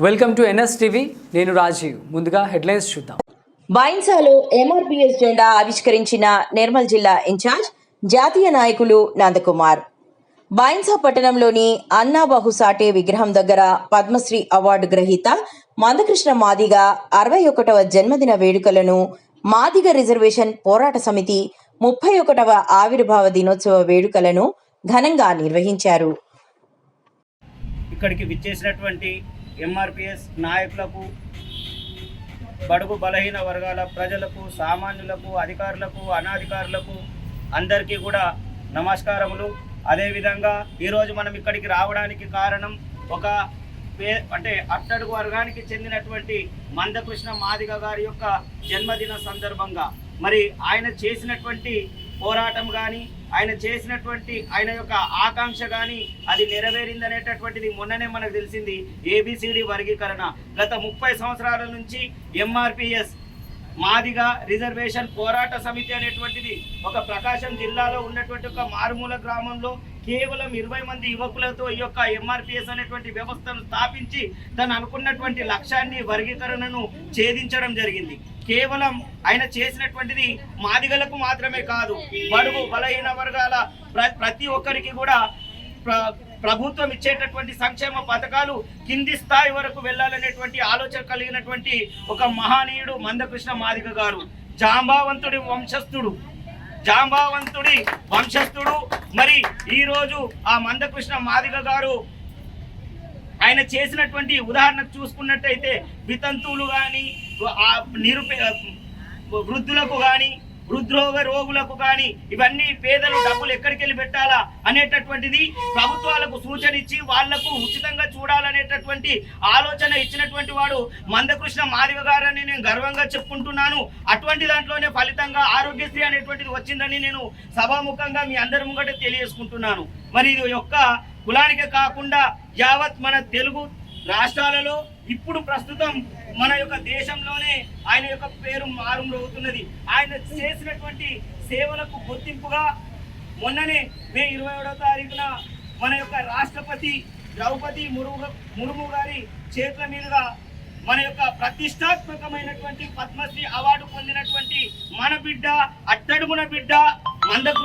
Welcome to NS TV. నేను రాజీవ్. ముందుగా headlines చూద్దాం. బైన్సాలో ఎంఆర్పీఎస్ జెండా ఆవిష్కరించిన నిర్మల్ జిల్లా ఇన్ఛార్జ్ జాతీయ నాయకులు నందకుమార్. బైన్సా పట్టణంలోని అన్నా బహుసాటే విగ్రహం దగ్గర పద్మశ్రీ అవార్డు గ్రహీత మందకృష్ణ మాదిగ 61వ జన్మదిన వేడుకలను మాదిగ రిజర్వేషన్ పోరాట సమితి 31వ ఆవిర్భావ దినోత్సవ వేడుకలను ఘనంగా నిర్వహించారు. ఇక్కడికి విచ్చేసినటువంటి ఎంఆర్పిఎస్ నాయకులకు, బడుగు బలహీన వర్గాల ప్రజలకు, సామాన్యులకు, అధికారులకు, అనాధికారులకు అందరికీ కూడా నమస్కారములు. అదేవిధంగా ఈరోజు మనం ఇక్కడికి రావడానికి కారణం ఒక అట్టడుగు వర్గానికి చెందినటువంటి మందకృష్ణ మాదిగ గారి యొక్క జన్మదిన సందర్భంగా మరి ఆయన చేసినటువంటి పోరాటం కానీ, ఆయన చేసినటువంటి ఆయన యొక్క ఆకాంక్ష కానీ అది నెరవేరిందనేటటువంటిది మొన్ననే మనకు తెలిసింది. ఏబిసిడి వర్గీకరణ గత 30 సంవత్సరాల నుంచి ఎంఆర్పిఎస్ మాదిగ రిజర్వేషన్ పోరాట సమితి అనేటువంటిది ఒక ప్రకాశం జిల్లాలో ఉన్నటువంటి ఒక మారుమూల గ్రామంలో కేవలం 20 మంది యువకులతో ఈ యొక్క ఎంఆర్పిఎస్ అనేటువంటి వ్యవస్థను స్థాపించి తను అనుకున్నటువంటి లక్ష్యాన్ని, వర్గీకరణను ఛేదించడం జరిగింది. కేవలం ఆయన చేసినటువంటిది మాదిగలకు మాత్రమే కాదు, బడుగు బలహీన వర్గాల ప్రతి ఒక్కరికి కూడా ప్రభుత్వం ఇచ్చేటటువంటి సంక్షేమ పథకాలు కింది స్థాయి వరకు వెళ్ళాలనేటువంటి ఆలోచన కలిగినటువంటి ఒక మహనీయుడు మందకృష్ణ మాదిగ గారు. జాంబావంతుడి వంశస్థుడు. మరి ఈరోజు ఆ మందకృష్ణ మాదిగ గారు ఆయన చేసినటువంటి ఉదాహరణకు చూసుకున్నట్టయితే వితంతువులు కానీ, వృద్ధులకు కానీ, హృద్రోగ రోగులకు కానీ ఇవన్నీ పేదలు డబ్బులు ఎక్కడికి వెళ్ళి పెట్టాలా అనేటటువంటిది ప్రభుత్వాలకు సూచన ఇచ్చి వాళ్లకు ఉచితంగా చూడాలనేటటువంటి ఆలోచన ఇచ్చినటువంటి వాడు మందకృష్ణ మాదిగ గారని నేను గర్వంగా చెప్పుకుంటున్నాను. అటువంటి దాంట్లోనే ఫలితంగా ఆరోగ్యశ్రీ అనేటువంటిది వచ్చిందని నేను సభాముఖంగా మీ అందరి ముంగట తెలియజేసుకుంటున్నాను. మరి ఇది యొక్క కులానికే కాకుండా యావత్ మన తెలుగు రాష్ట్రాలలో ఇప్పుడు ప్రస్తుతం మన యొక్క దేశంలోనే ఆయన యొక్క పేరు మారుమోగుతున్నది. ఆయన చేసినటువంటి సేవలకు గుర్తింపుగా మొన్ననే మే 27వ తారీఖున మన యొక్క రాష్ట్రపతి ద్రౌపది ముర్ము గారి చేతుల మీదుగా మన యొక్క ప్రతిష్టాత్మకమైనటువంటి పద్మశ్రీ అవార్డు పొందినటువంటి మన బిడ్డ, అట్టడుగున బిడ్డ మందకృష్ణ